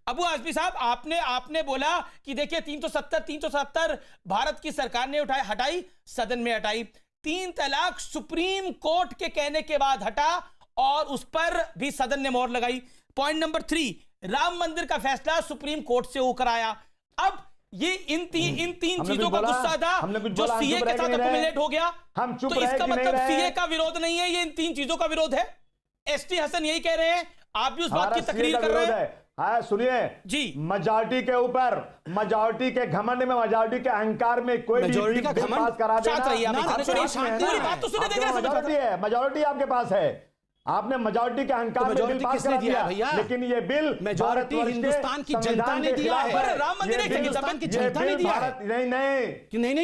अबू आजमी साहब आपने बोला कि देखिए 370 भारत की सरकार ने हटाई, सदन में हटाई। 3 तलाक सुप्रीम कोर्ट के कहने के बाद हटा और उस पर भी सदन ने मोहर लगाई। पॉइंट नंबर 3, राम मंदिर का फैसला सुप्रीम कोर्ट से होकर आया। अब ये इन तीन चीजों का गुस्सा था जो सीए के साथ अकोमोडेट हो गया। तो इसका मतलब सीए का विरोध नहीं है, ये इन 3 चीजों का विरोध है। एसटी हसन यही कह रहे हैं, आप भी उस बात की तकरीर कर रहे हैं। हाँ सुनिए जी, मेजॉरिटी के ऊपर, मेजॉरिटी के घमंड में, मेजॉरिटी के अहंकार में कोई भी बिल पास करा देना, मेजॉरिटी आपके पास है, आपने मेजॉरिटी के अहंकार में बिल पास करा दिया भैया। लेकिन ये बिल मेजॉरिटी हिंदुस्तान की जनता ने दिया है। राम मंदिर हिंदुस्तान की जनता ने दिया है। नहीं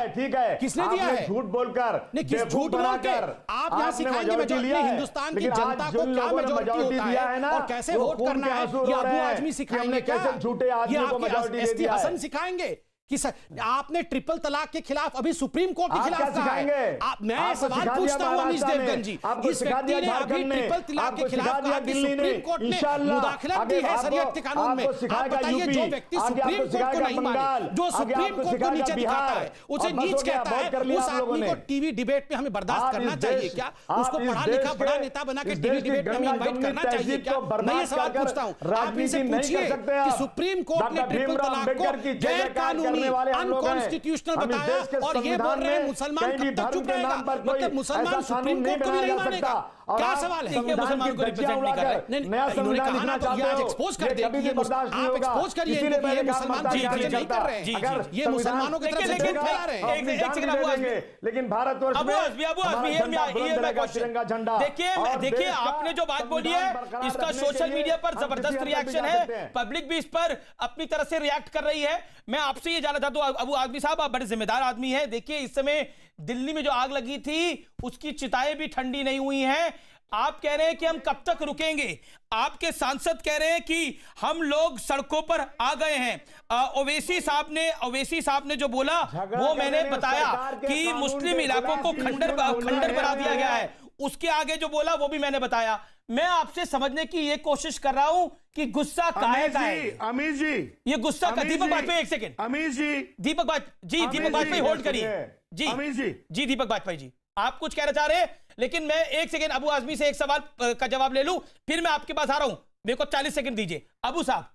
ठीक है, किसने दिया है? झूठ बोलकर, झूठ बोलकर आप यहां सिखाएंगे मेजॉरिटी हिंदुस्तान की जनता को क्या मेजॉरिटी होता है और कैसे वोट करना है। ये अबू आजमी सिखाएंगे क्या? झूठे आदमी को मेजॉरिटी एसटी हसन सिखाएंगे कि आपने ट्रिपल तलाक के खिलाफ अभी सुप्रीम कोर्ट के खिलाफ कहा है। मैं सवाल पूछता हूं अमीश देवगन जी, इस व्यक्ति ने अभी ट्रिपल तलाक के खिलाफ कहा कि सुप्रीम कोर्ट ने मुदाखलत की है शरीयत के कानून में। आप बताइए, जो व्यक्ति सुप्रीम कोर्ट को नहीं माने, जो सुप्रीम कोर्ट को नीचे दिखाता है, उसे नीच कहता है, उस आदमी को टीवी डिबेट में हमें बर्दाश्त करना चाहिए क्या? उसको पढ़ा लिखा बड़ा नेता बना के टीवी डिबेट में हमें इनवाइट करना चाहिए क्या? मैं ये सवाल पूछता हूं, आप इनसे पूछिए कि सुप्रीम कोर्ट ने ट्रिपल तलाक को गैर कानूनी, अनकॉन्स्टिट्यूशनल बताया और ये बोल रहे हैं मुसलमान कब तक चुप रहेगा? मतलब मुसलमान सुप्रीम कोर्ट को भी नहीं मानेगा? क्या सवाल है? मुसलमान को रिप्रेजेंट नहीं कर रहे। इन्होंने कहा ना, तो ये आज एक्सपोज कर दे, आप एक्सपोज करिए कि ये मुसलमान नहीं कर रहे हैं, ये मुसलमानों की तरफ से झूठ फैला रहे हैं। लेकिन भारतवर्ष में देखिए आपने जो बात बोली है, इसका सोशल मीडिया पर जबरदस्त रिएक्शन है, पब्लिक भी इस पर अपनी तरह से रिएक्ट कर रही है। मैं आपसे ये जानना चाहता हूं, अबू आजमी साहब, आप बड़े जिम्मेदार आदमी हैं। देखिए इस समय दिल्ली में जो आग लगी थी उसकी चिताएं भी ठंडी नहीं हुई हैं। आप कह रहे हैं कि हम कब तक रुकेंगे? आपके सांसद कह रहे हैं कि हम लोग सड़कों पर आ गए हैं। ओवैसी साहब ने जो बोला वो मैंने बताया कि मुस्लिम इलाकों को खंडर बना दिया गया है। उसके आगे जो बोला वो भी मैंने बताया। मैं आपसे समझने की ये कोशिश कर रहा हूं कि गुस्सा काहे का है? अमीश जी, ये गुस्सा का, दीपक बाजपेयी, एक सेकंड अमीश जी, दीपक बाजपेयी होल्ड करिए जी। अमीश जी दीपक बाजपेयी जी, आप कुछ कहना चाह रहे हैं, लेकिन मैं एक सेकंड अबू आजमी से एक सवाल का जवाब ले लूं, फिर मैं आपके पास आ रहा हूं। मेरे को 40 सेकंड दीजिए। अबू साहब,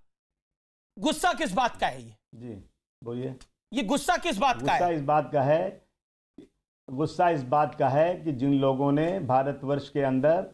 गुस्सा किस बात का है? ये जी बोलिए। ये गुस्सा किस बात का है? इस बात का है, गुस्सा इस बात का है कि जिन लोगों ने भारतवर्ष के अंदर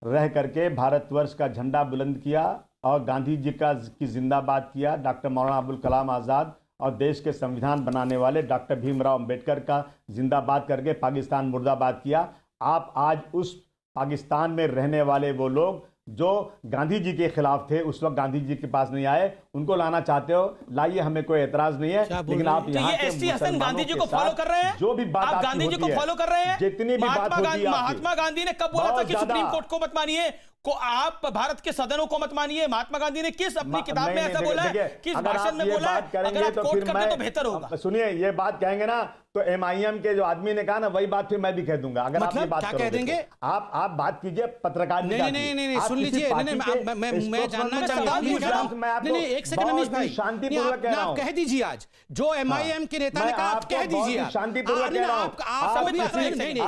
रह करके भारतवर्ष का झंडा बुलंद किया और गांधी जी की जिंदाबाद किया, डॉक्टर मौलाना अबुल कलाम आज़ाद और देश के संविधान बनाने वाले डॉक्टर भीमराव अंबेडकर का जिंदाबाद करके पाकिस्तान मुर्दाबाद किया। आप आज उस पाकिस्तान में रहने वाले वो लोग जो गांधी जी के खिलाफ थे, उस वक्त गांधी जी के पास नहीं आए, उनको लाना चाहते हो, लाइए, हमें कोई एतराज नहीं है। लेकिन आप यहाँ के एसटी हसन गांधी जी को फॉलो कर रहे हैं? जो भी बात आप गांधी जी को फॉलो कर रहे हैं? जितनी भी बात होती है, महात्मा गांधी ने कब बोला था कि सुप्रीम कोर्ट को मत मानिए, को आप भारत के सदनों को मत मानिए? महात्मा गांधी ने किस अपनी किताब में ऐसा बोला है, किस भाषण में बोला है? अगर आप कोट करते तो बेहतर होगा। सुनिए, ये बात कहेंगे ना तो एमआईएम के जो आदमी ने कहा ना, वही बात फिर मैं भी कह दूंगा। अगर आप ये बात कह देंगे, आप बात कीजिए पत्रकार। नहीं सुन लीजिए, मैं जानना चाहता हूं। एक सेकंड अमीश भाई, शांतिपूर्वक कह रहा हूं, आप कह दीजिए आज जो एमआईएम के नेता ने कहा, आप कह दीजिए शांतिपूर्वक कह रहा हूं।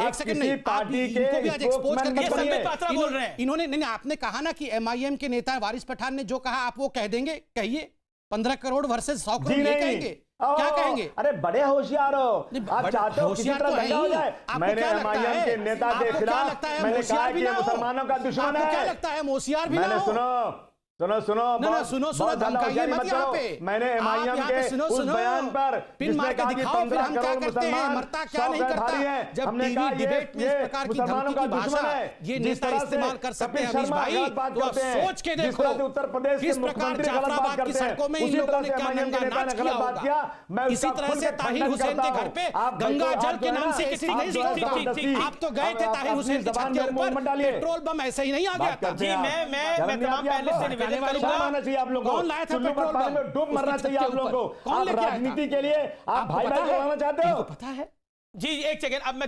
एक सेकंड नहीं, पार्टी के इनको भी आज एक्सपोज करके बोल रहे हैं इन्होंने। नहीं, आपने कहा ना कि एमआईएम के नेता वारिस पठान ने जो कहा आप वो कह देंगे। कहिए, 15 करोड़ वर्सेस 100 करोड़ ये कहेंगे, क्या कहेंगे? अरे बड़े होशियार हो आप, चाहते हो किसी तरह दंगा हो जाए। मैंने एमआईएम के नेता के खिलाफ मैंने कहा कि मुसलमानों का दुश्मन है। क्या लगता है होशियार भी ना हो? सुनो धमकाइए मत यहाँ पे। मैंने एमआईएम के उस बयान पर पिन मार के दिखाओ, फिर हम क्या करते हैं, मरता क्या नहीं करता। जब टीवी डिबेट में इस प्रकार की धमकी की भाषा ये नेता इस्तेमाल कर सकते हैं अमीश भाई, तो आप सोच के देखो उत्तर प्रदेश किस प्रकार जाफराबाद की सड़कों में इन लोगों ने क्या नंगा नाच किया होगा। इसी तरह से ताहिर हुसैन के घर पे गंगा जल के नाम से किसी नहीं सीखा। आप तो गए थे ताहिर हुसैन के छत के ऊपर, पेट्रोल बम ऐसे ही नहीं आ गया था। जी मैं तमाम पैनलिस्ट आना चाहिए आप लोगों को, चुल्लू पर पानी में डूब मरना चाहिए आप लोगों को। आप राजनीति के लिए आप भाई बनाना चाहते हो? पता है जी, एक सेकंड, अब मैं